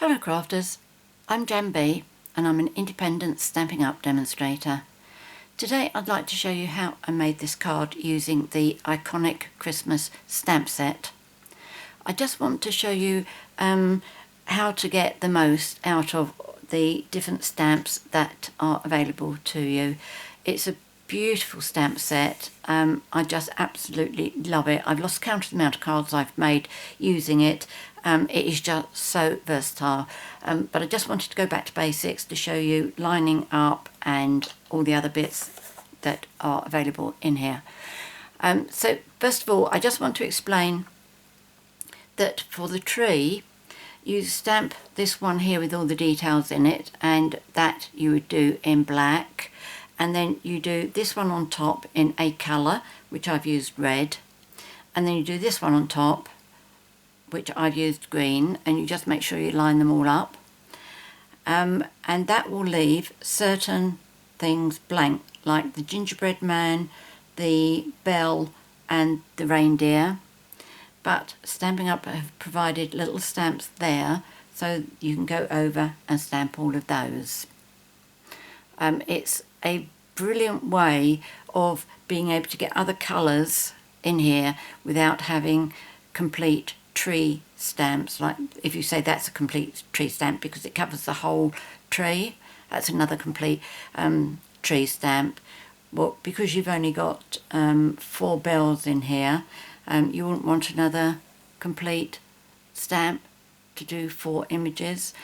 Hello crafters, I'm JanB and I'm an independent Stampin' Up demonstrator. Today I'd like to show you how I made this card using the Iconic Christmas Stamp Set. I just want to show you how to get the most out of the different stamps that are available to you. It's a beautiful stamp set. I just absolutely love it. I've lost count of the amount of cards I've made using it. It is just so versatile, but I just wanted to go back to basics to show you lining up and all the other bits that are available in here. So first of all, I just want to explain that for the tree you stamp this one here with all the details in it, and that you would do in black, and then you do this one on top in a colour, which I've used red, and then you do this one on top, which I've used green, and you just make sure you line them all up, and that will leave certain things blank, like the gingerbread man, the bell and the reindeer. But Stampin' Up have provided little stamps there so you can go over and stamp all of those. It's a brilliant way of being able to get other colours in here without having complete tree stamps. Like if you say that's a complete tree stamp because it covers the whole tree, that's another complete tree stamp. Well, because you've only got 4 bells in here, you wouldn't want another complete stamp to do 4 images.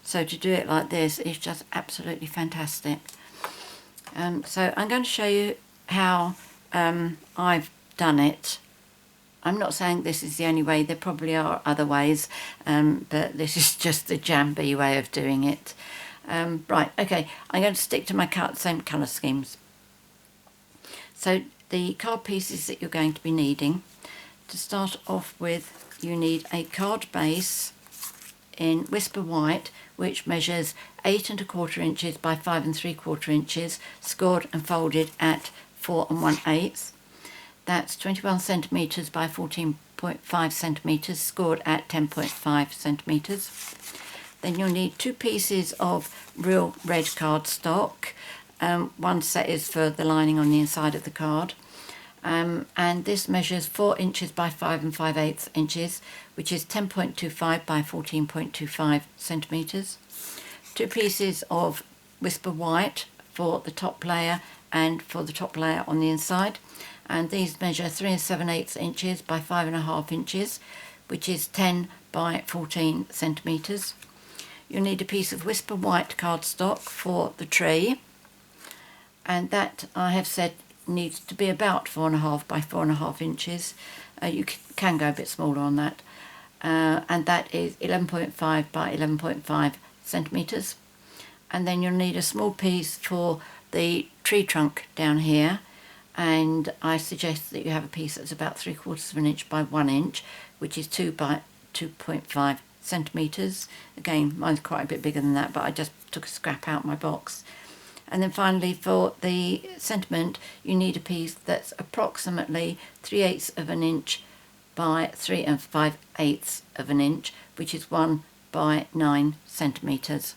So to do it like this is just absolutely fantastic. So I'm going to show you how I've done it. I'm not saying this is the only way, there probably are other ways, but this is just the JanB way of doing it. Right, okay, I'm going to stick to my same colour schemes. So the card pieces that you're going to be needing, to start off with, you need a card base in Whisper White, which measures 8 1/4 inches by 5 3/4 inches, scored and folded at 4 1/8. That's 21 centimetres by 14.5 centimetres, scored at 10.5 centimetres. Then you'll need 2 pieces of real red cardstock. One set is for the lining on the inside of the card. And this measures 4 inches by 5 5/8 inches, which is 10.25 by 14.25 centimetres. 2 pieces of Whisper White for the top layer and for the top layer on the inside, and these measure 3 7/8 inches by 5 1/2 inches, which is 10 by 14 centimetres. You'll need a piece of Whisper White cardstock for the tree, and that I have said needs to be about 4 1/2 by 4 1/2 inches. You can go a bit smaller on that, and that is 11.5 by 11.5 centimetres. And then you'll need a small piece for the tree trunk down here, and I suggest that you have a piece that's about 3/4 inch by 1 inch, which is 2 by 2.5 centimetres. Again, mine's quite a bit bigger than that, but I just took a scrap out my box. And then finally, for the sentiment, you need a piece that's approximately 3/8 of an inch by 3 5/8 of an inch, which is 1 by 9 centimetres.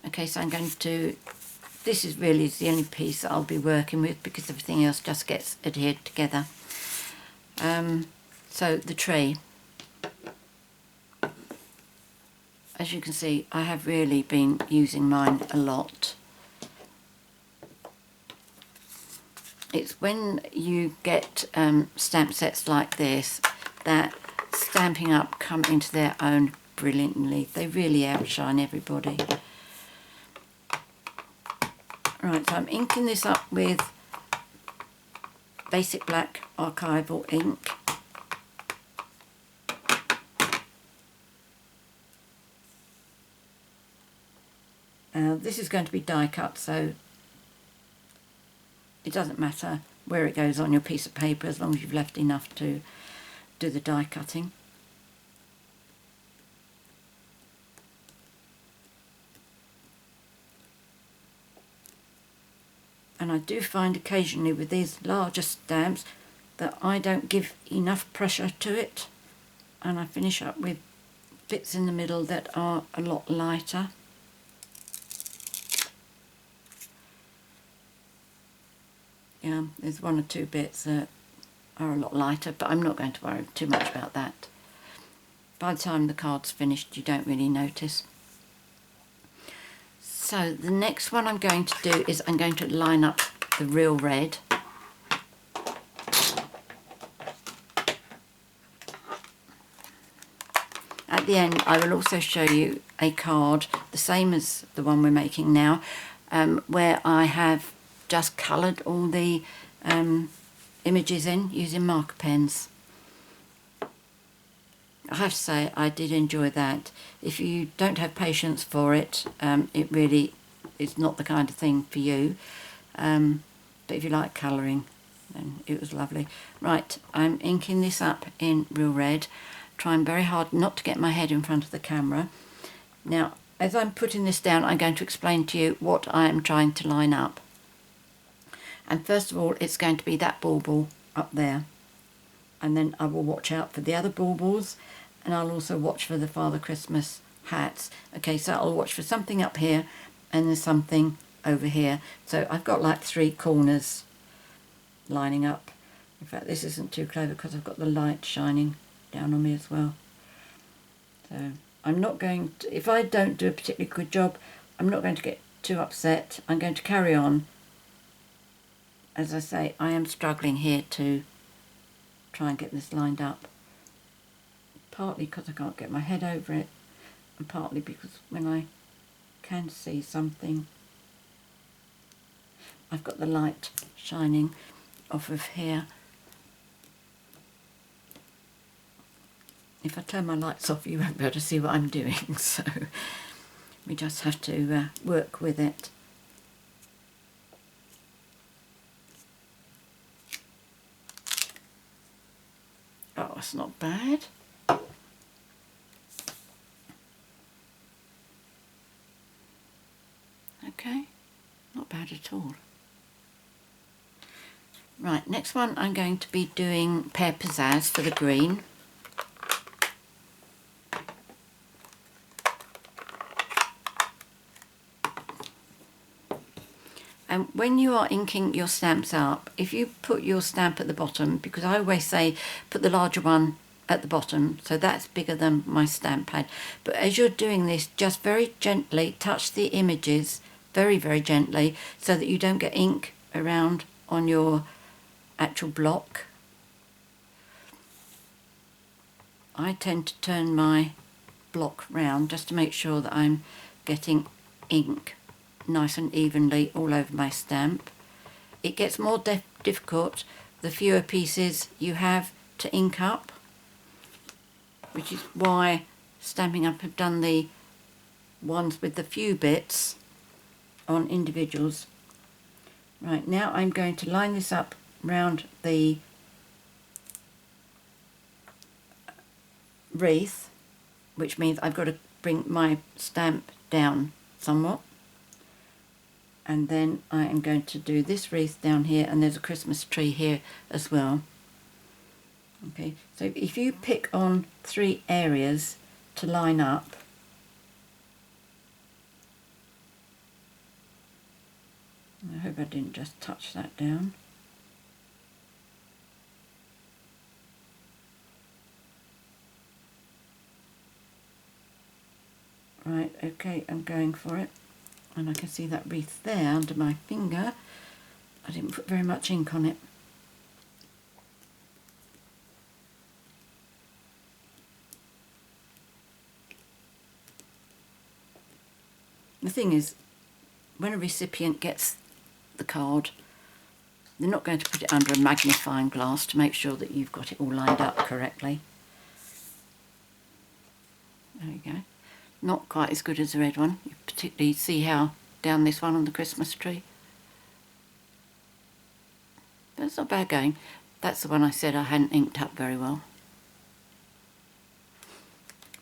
Okay, so I'm going to, this is really the only piece that I'll be working with because everything else just gets adhered together. So the tree. As you can see, I have really been using mine a lot. It's when you get stamp sets like this that Stampin' Up come into their own brilliantly. They really outshine everybody. Right, so I'm inking this up with basic black archival ink. This is going to be die cut, so it doesn't matter where it goes on your piece of paper as long as you've left enough to do the die cutting. And I do find occasionally with these larger stamps that I don't give enough pressure to it, and I finish up with bits in the middle that are a lot lighter. Yeah, there's one or two bits that are a lot lighter, but I'm not going to worry too much about that. By the time the card's finished, you don't really notice. So the next one I'm going to do is I'm going to line up the real red. At the end, I will also show you a card, the same as the one we're making now, where I have just coloured all the images in using marker pens. I have to say I did enjoy that. If you don't have patience for it, it really is not the kind of thing for you. But if you like colouring, then it was lovely. Right, I'm inking this up in real red, trying very hard not to get my head in front of the camera. Now, as I'm putting this down, I'm going to explain to you what I am trying to line up. And first of all, it's going to be that bauble up there. And then I will watch out for the other baubles, and I'll also watch for the Father Christmas hats. Okay, so I'll watch for something up here, and there's something over here. So I've got like 3 corners lining up. In fact, this isn't too clever because I've got the light shining down on me as well. So I'm not going to, if I don't do a particularly good job, I'm not going to get too upset. I'm going to carry on. As I say, I am struggling here to try and get this lined up. Partly because I can't get my head over it, and partly because when I can see something, I've got the light shining off of here. If I turn my lights off, you won't be able to see what I'm doing, so we just have to work with it. Oh, it's not bad. Okay, not bad at all. Right, next one I'm going to be doing Pear Pizzazz for the green. And when you are inking your stamps up, if you put your stamp at the bottom, because I always say put the larger one at the bottom, so that's bigger than my stamp pad. But as you're doing this, just very gently touch the images, very, very gently, so that you don't get ink around on your actual block. I tend to turn my block round just to make sure that I'm getting ink nice and evenly all over my stamp. It gets more difficult the fewer pieces you have to ink up, which is why Stampin' Up have done the ones with the few bits on individuals. Right, now I'm going to line this up round the wreath, which means I've got to bring my stamp down somewhat. And then I am going to do this wreath down here, and there's a Christmas tree here as well. Okay, so if you pick on 3 areas to line up, I hope I didn't just touch that down. Right, okay, I'm going for it. And I can see that wreath there under my finger. I didn't put very much ink on it. The thing is, when a recipient gets the card, they're not going to put it under a magnifying glass to make sure that you've got it all lined up correctly. There we go. Not quite as good as the red one. You particularly see how down this one on the Christmas tree. But it's not bad going. That's the one I said I hadn't inked up very well.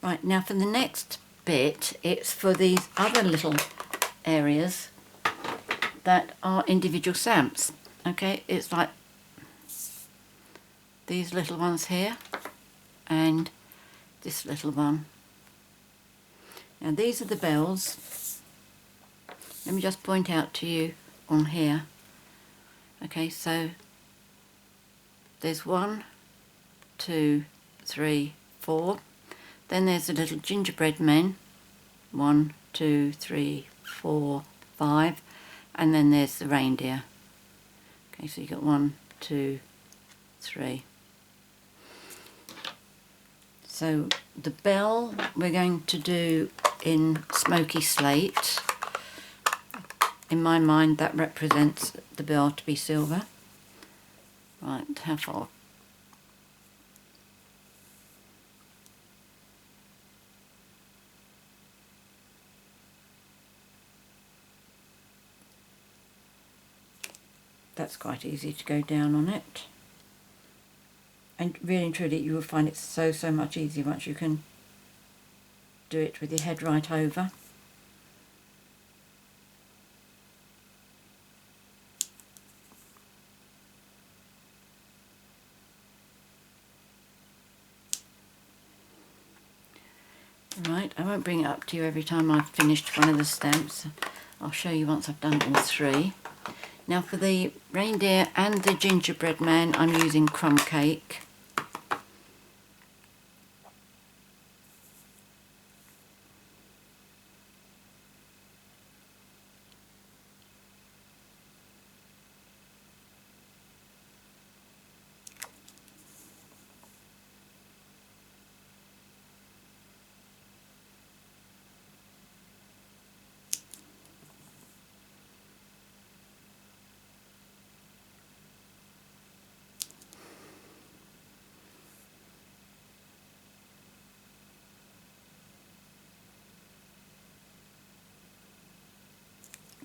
Right, now for the next bit, it's for these other little areas that are individual stamps. Okay, it's like these little ones here and this little one Now these are the bells. Let me just point out to you on here. Okay, so there's 1, 2, 3, 4. Then there's the little gingerbread men. 1, 2, 3, 4, 5. And then there's the reindeer. Okay, so you got 1, 2, 3. So the bell we're going to do in smoky slate. In my mind that represents the bell to be silver. Right, how far? That's quite easy to go down on it. And really and truly you will find it so much easier once you can do it with your head right over. Right, I won't bring it up to you every time I've finished one of the stamps. I'll show you once I've done all 3. Now for the reindeer and the gingerbread man I'm using crumb cake.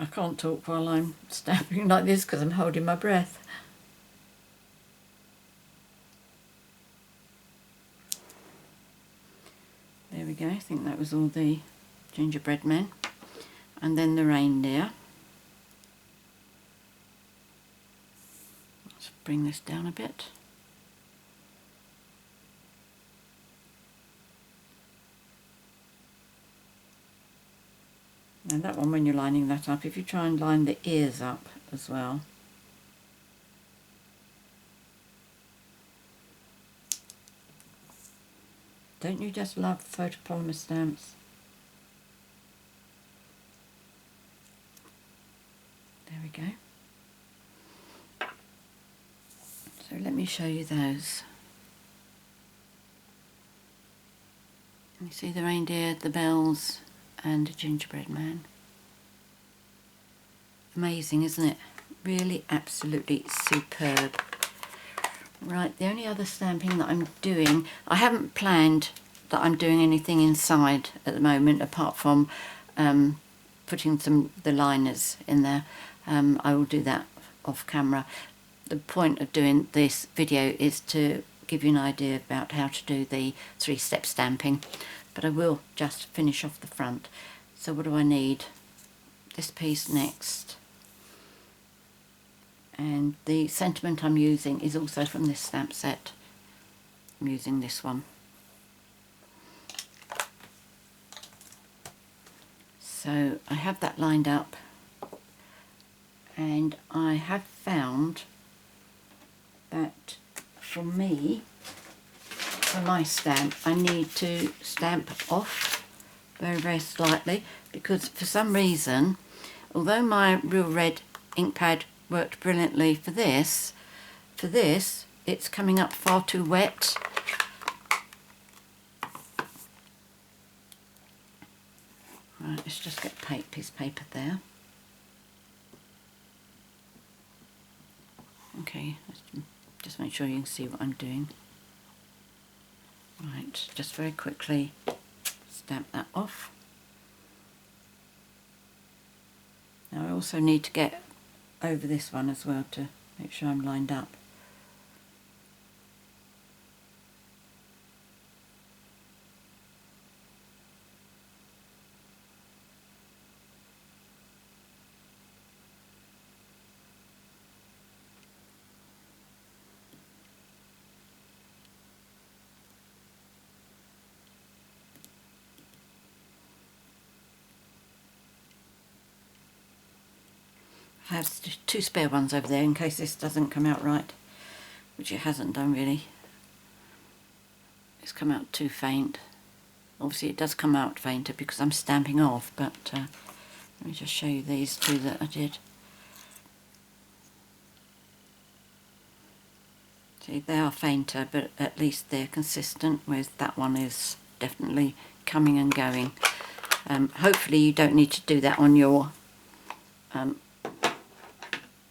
I can't talk while I'm stamping like this because I'm holding my breath. There we go, I think that was all the gingerbread men. And then the reindeer. Let's bring this down a bit. And that one, when you're lining that up, if you try and line the ears up as well. Don't you just love photopolymer stamps? There we go. So let me show you those. You see the reindeer, the bells, and a gingerbread man. Amazing, isn't it? Really absolutely superb. Right, the only other stamping that I'm doing, I haven't planned that I'm doing anything inside at the moment apart from putting the liners in there. I will do that off camera. The point of doing this video is to give you an idea about how to do the 3-step stamping, but I will just finish off the front. So what do I need? This piece next, and the sentiment I'm using is also from this stamp set. I'm using this one. So I have that lined up, and I have found that for me, for my stamp, I need to stamp off very slightly, because for some reason, although my Real Red ink pad worked brilliantly for this, it's coming up far too wet. Right, let's just get a piece of paper there. Okay, let's just make sure you can see what I'm doing. Right, just very quickly stamp that off. Now I also need to get over this one as well to make sure I'm lined up. I have two spare ones over there in case this doesn't come out right, which it hasn't done really. It's come out too faint. Obviously it does come out fainter because I'm stamping off, but let me just show you these two that I did. See, they are fainter, but at least they're consistent, whereas that one is definitely coming and going. Hopefully you don't need to do that on your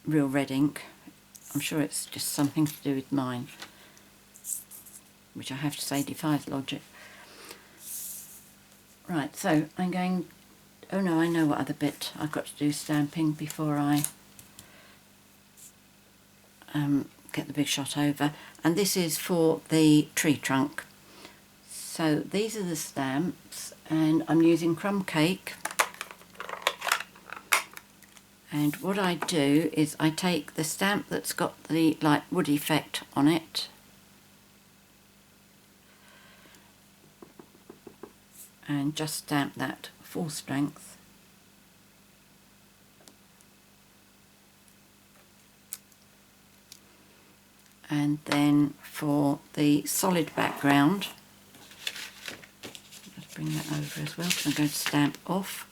real red ink. I'm sure it's just something to do with mine, which I have to say defies logic. Right, so I'm going, oh no, I know what other bit I've got to do stamping before I get the big shot over, and this is for the tree trunk. So these are the stamps, and I'm using crumb cake, and what I do is I take the stamp that's got the like wood effect on it, and just stamp that full strength. And then for the solid background, let's bring that over as well, because I'm going to stamp off.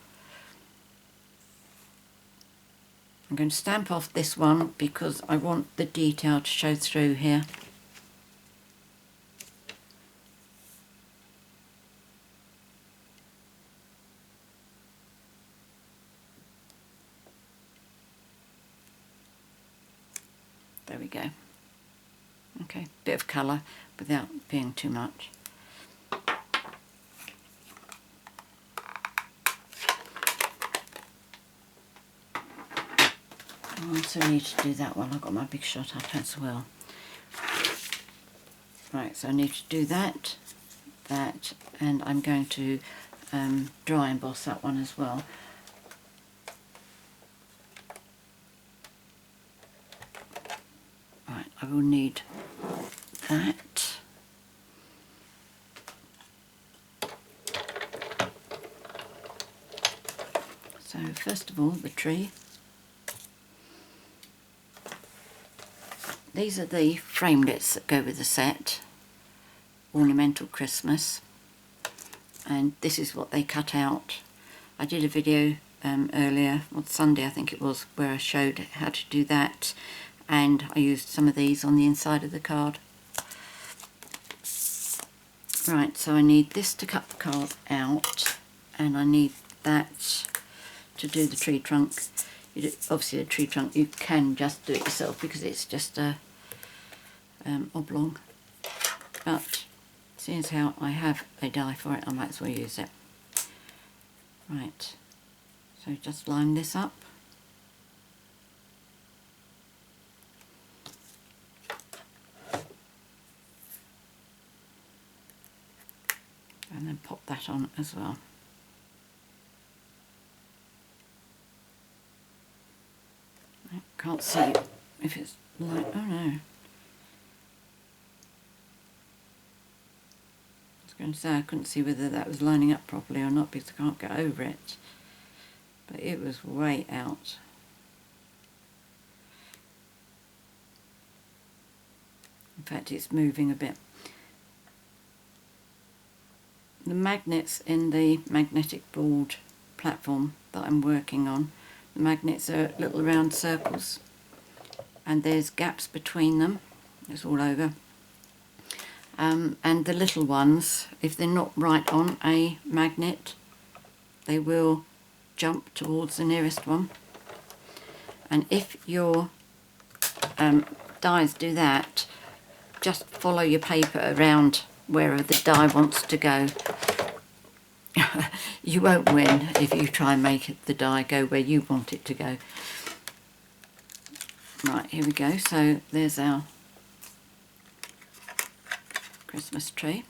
I'm going to stamp off this one because I want the detail to show through here. There we go. Okay, bit of colour without being too much. I also need to do that while I've got my big shot up as well. Right, so I need to do that, and I'm going to dry emboss that one as well. Right, I will need that. So first of all, the tree. These are the framelits that go with the set, Ornamental Christmas, and this is what they cut out. I did a video earlier, on Sunday I think it was, where I showed how to do that, and I used some of these on the inside of the card. Right, so I need this to cut the card out, and I need that to do the tree trunk. Obviously the tree trunk you can just do it yourself because it's just a oblong, but seeing as how I have a die for it, I might as well use it. Right, so just line this up. And then pop that on as well. I can't see if it's like, oh no. I was going to say I couldn't see whether that was lining up properly or not because I can't get over it. But it was way out. In fact, it's moving a bit. The magnets in the magnetic board platform that I'm working on, the magnets are little round circles and there's gaps between them. It's all over. And the little ones, if they're not right on a magnet, they will jump towards the nearest one. And if your dies do that, just follow your paper around wherever the die wants to go. You won't win if you try and make the die go where you want it to go. Right, here we go. So there's our Christmas tree.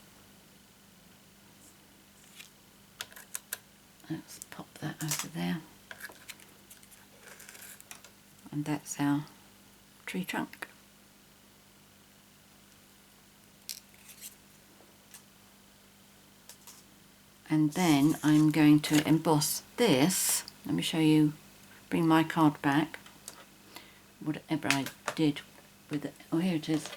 Let's pop that over there. And that's our tree trunk. And then I'm going to emboss this. Let me show you, bring my card back whatever I did with it. Oh, here it is.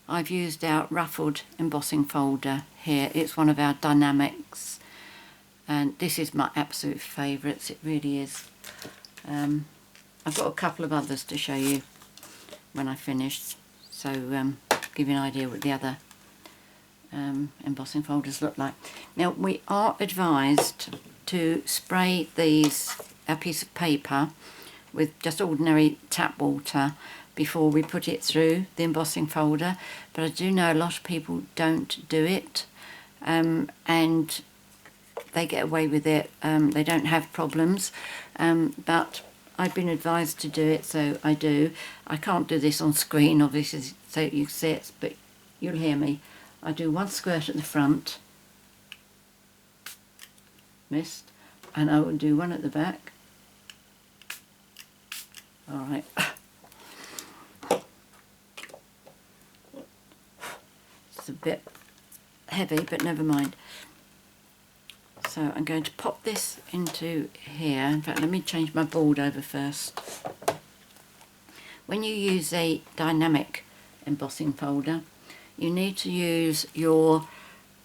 I've used our ruffled embossing folder here. It's one of our dynamics, and this is my absolute favourites. It really is. I've got a couple of others to show you when I finished, so give you an idea what the other embossing folders look like. Now, we are advised to spray a piece of paper with just ordinary tap water before we put it through the embossing folder, but I do know a lot of people don't do it, and they get away with it. They don't have problems, but I've been advised to do it, so I do. I can't do this on screen, obviously, so you see it, but you'll hear me. I do one squirt at the front, missed, and I will do one at the back. Alright. It's a bit heavy, but never mind. So I'm going to pop this into here. In fact, let me change my board over first. When you use a dynamic embossing folder, you need to use your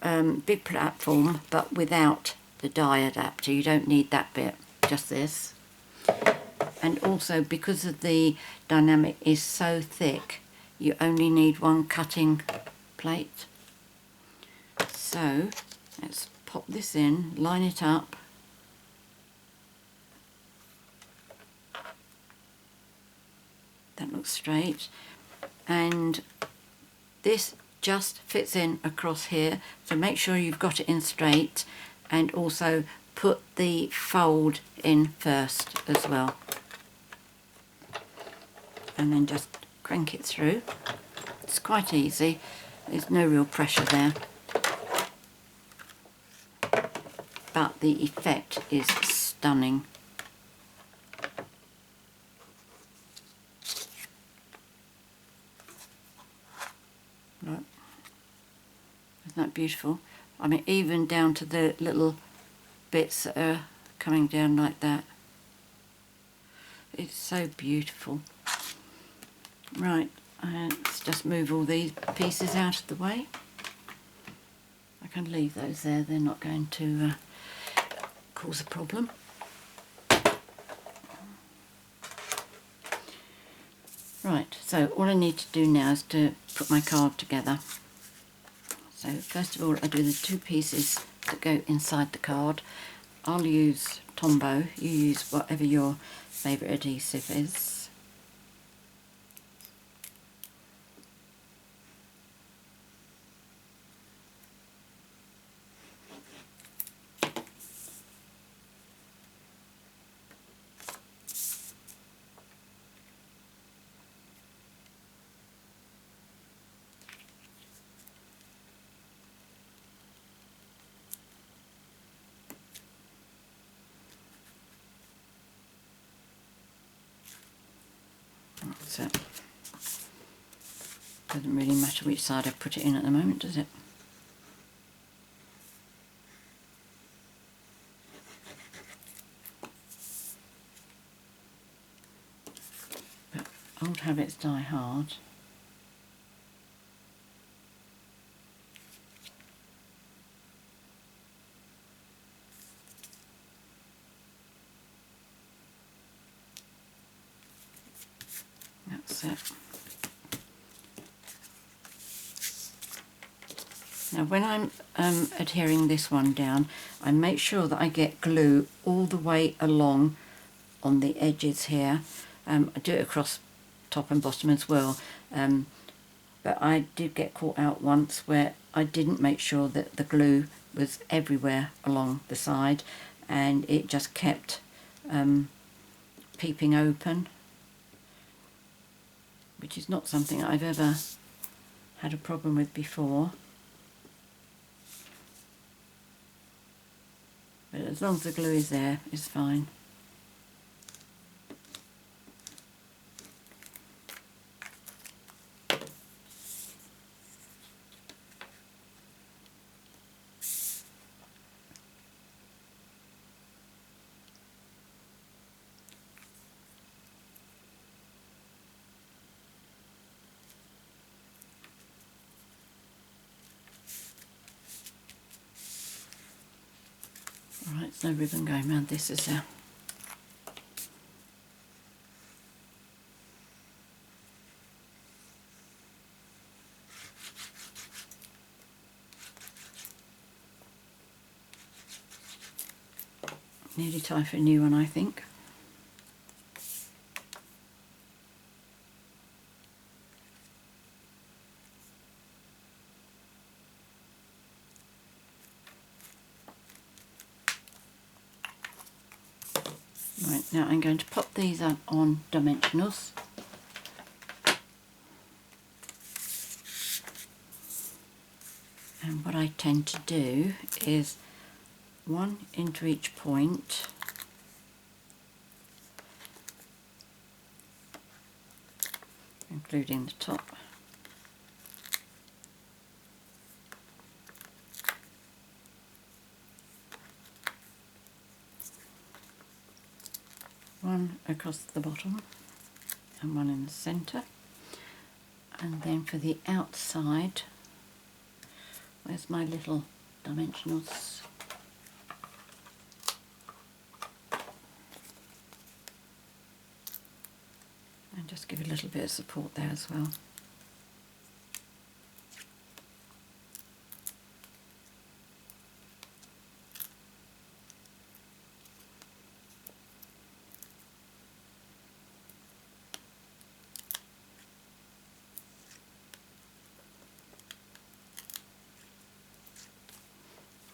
big platform, but without the die adapter. You don't need that bit, just this. And also, because of the dynamic is so thick, you only need one cutting plate. So let's pop this in, line it up, that looks straight, and this just fits in across here, so make sure you've got it in straight, and also put the fold in first as well, and then just crank it through. It's quite easy, there's no real pressure there, but the effect is stunning. Look, isn't that beautiful? I mean, even down to the little bits that are coming down like that. It's so beautiful. Right, let's just move all these pieces out of the way. I can leave those there, they're not going to cause a problem. Right, so all I need to do now is to put my card together. So first of all, I do the two pieces that go inside the card. I'll use Tombow, you use whatever your favourite adhesive is. So, doesn't really matter which side I put it in at the moment, does it? But old habits die hard. That's it. Now when I'm adhering this one down, I make sure that I get glue all the way along on the edges here. I do it across top and bottom as well, but I did get caught out once where I didn't make sure that the glue was everywhere along the side, and it just kept peeping open, which is not something I've ever had a problem with before. But as long as the glue is there, it's fine. Right, there's no ribbon going around this, is there? Nearly time for a new one, I think. Right, now I'm going to pop these up on dimensionals. And what I tend to do is one into each point, including the top. One across the bottom and one in the centre. And then for the outside, where's my little dimensionals? And just give a little bit of support there as well.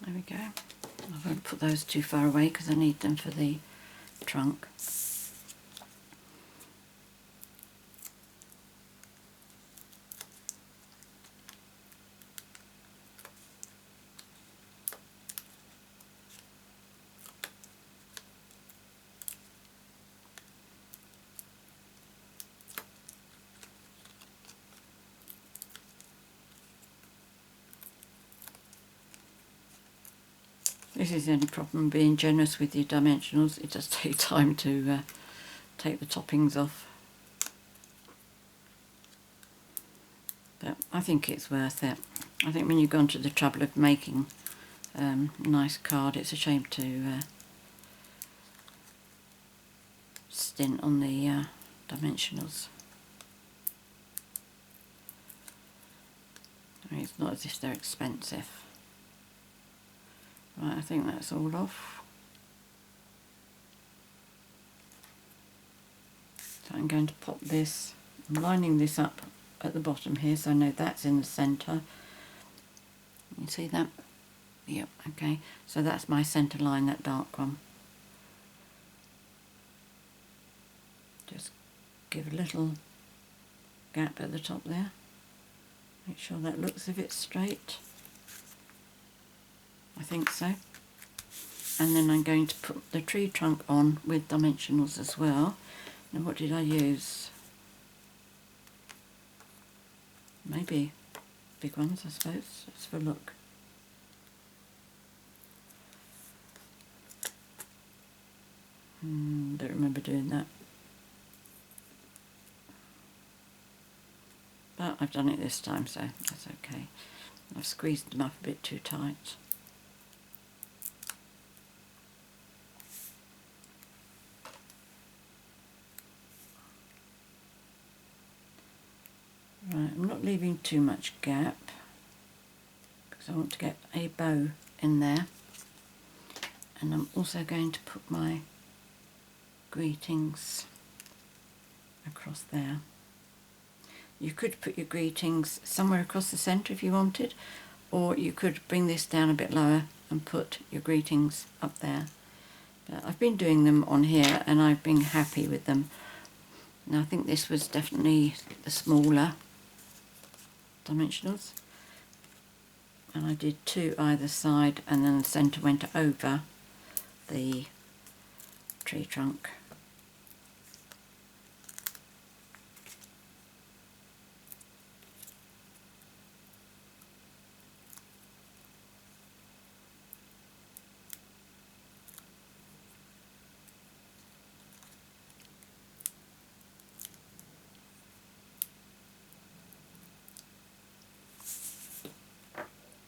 There we go. I won't put those too far away because I need them for the trunk. This is the only problem, being generous with your dimensionals. It does take time to take the toppings off. But I think it's worth it. I think when you've gone to the trouble of making a nice card, it's a shame to stint on the dimensionals. I mean, it's not as if they're expensive. Right, I think that's all off. So I'm going to pop this, I'm lining this up at the bottom here so I know that's in the centre. You see that? Yep, okay. So that's my centre line, that dark one. Just give a little gap at the top there. Make sure that looks as if it's straight. I think so. And then I'm going to put the tree trunk on with dimensionals as well. Now what did I use? Maybe big ones, I suppose. Let's have a look. Don't remember doing that. But I've done it this time, so that's okay. I've squeezed them up a bit too tight. Right, I'm not leaving too much gap because I want to get a bow in there. And I'm also going to put my greetings across there. You could put your greetings somewhere across the centre if you wanted, or you could bring this down a bit lower and put your greetings up there. But I've been doing them on here and I've been happy with them. Now I think this was definitely the smaller dimensionals, and I did two either side and then the centre went over the tree trunk.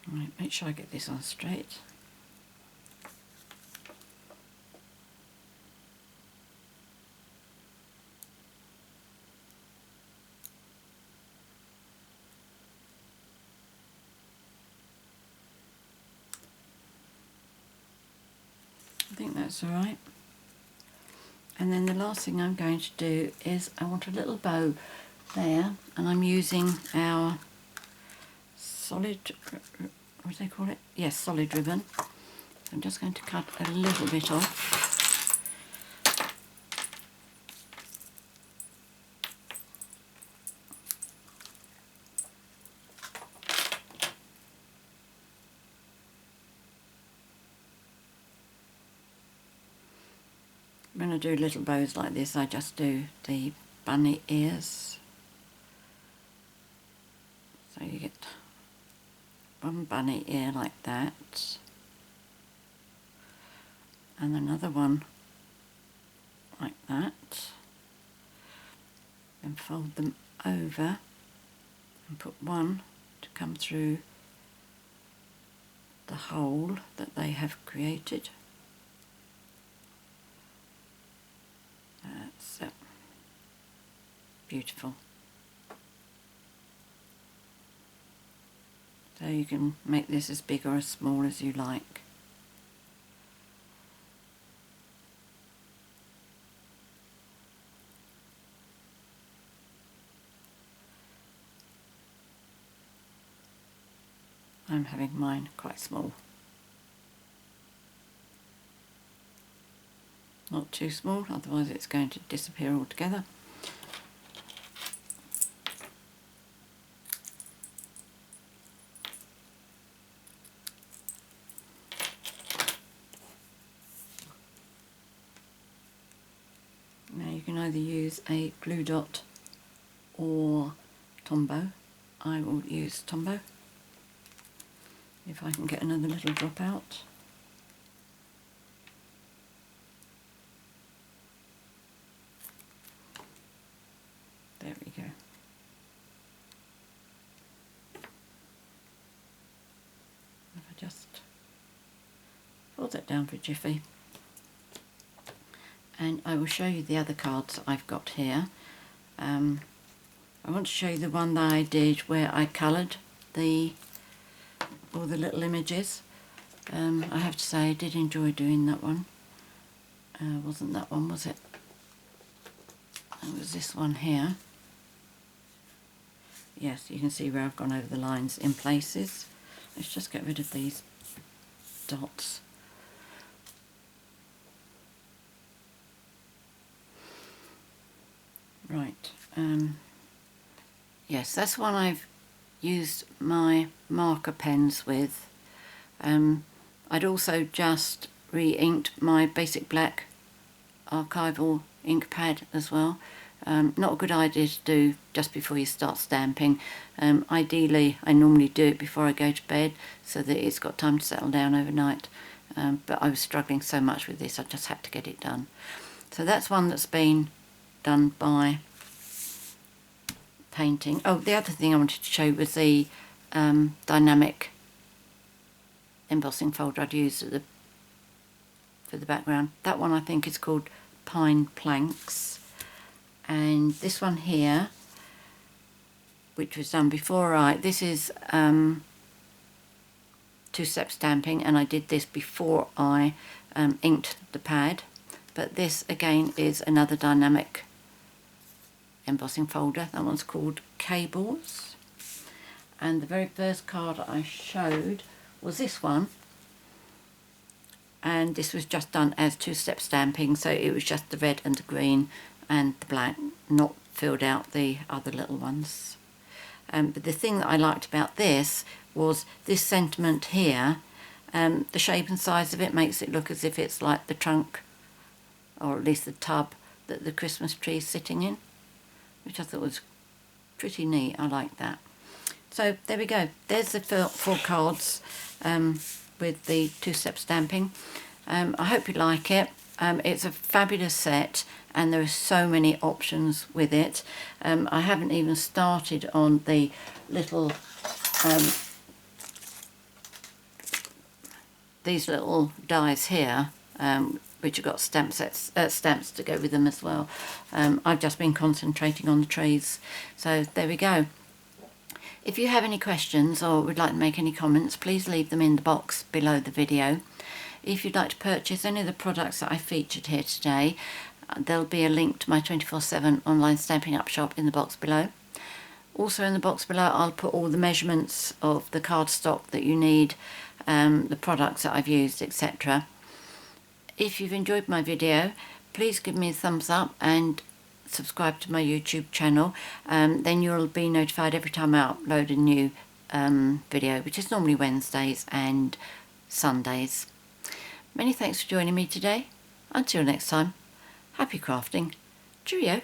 Right, make sure I get this on straight. think that's alright. And then the last thing I'm going to do is I want a little bow there, and I'm using our solid, what do they call it? Yes, solid ribbon. I'm just going to cut a little bit off. When I do little bows like this, I just do the bunny ears. So you get one bunny ear like that, and another one like that, and fold them over and put one to come through the hole that they have created. That's it. Beautiful. So you can make this as big or as small as you like. I'm having mine quite small. Not too small, otherwise it's going to disappear altogether. Now you can either use a glue dot or Tombow. I will use Tombow if I can get another little drop out. There we go. If I just fold that down for a jiffy, and I will show you the other cards I've got here. I want to show you the one that I did where I coloured all the little images. I have to say I did enjoy doing that one. Wasn't that one, was it? It was this one here. Yes, you can see where I've gone over the lines in places. Let's just get rid of these dots. Right, yes, that's one I've used my marker pens with. I'd also just re-inked my basic black archival ink pad as well. Not a good idea to do just before you start stamping. Ideally, I normally do it before I go to bed so that it's got time to settle down overnight. But I was struggling so much with this, I just had to get it done. So that's one that's been done by painting. Oh, the other thing I wanted to show you was the dynamic embossing folder I'd used for the background. That one I think is called Pine Planks, and this one here, which was done before this is two-step stamping, and I did this before I inked the pad. But this again is another dynamic embossing folder. That one's called Cables. And the very first card I showed was this one. And this was just done as two-step stamping, so it was just the red and the green and the black, not filled out the other little ones. But the thing that I liked about this was this sentiment here. The shape and size of it makes it look as if it's like the trunk, or at least the tub that the Christmas tree is sitting in, which I thought was pretty neat. I like that. So there we go. There's the four cards with the two-step stamping. I hope you like it. It's a fabulous set, and there are so many options with it. I haven't even started on the little these little dies here, which have got stamps to go with them as well. I've just been concentrating on the trees. So there we go. If you have any questions or would like to make any comments, please leave them in the box below the video. If you'd like to purchase any of the products that I featured here today, there'll be a link to my 24/7 online Stampin' Up shop in the box below. Also in the box below I'll put all the measurements of the cardstock that you need, the products that I've used, etc. If you've enjoyed my video, please give me a thumbs up and subscribe to my YouTube channel. Then you'll be notified every time I upload a new video, which is normally Wednesdays and Sundays. Many thanks for joining me today. Until next time, happy crafting. Cheerio.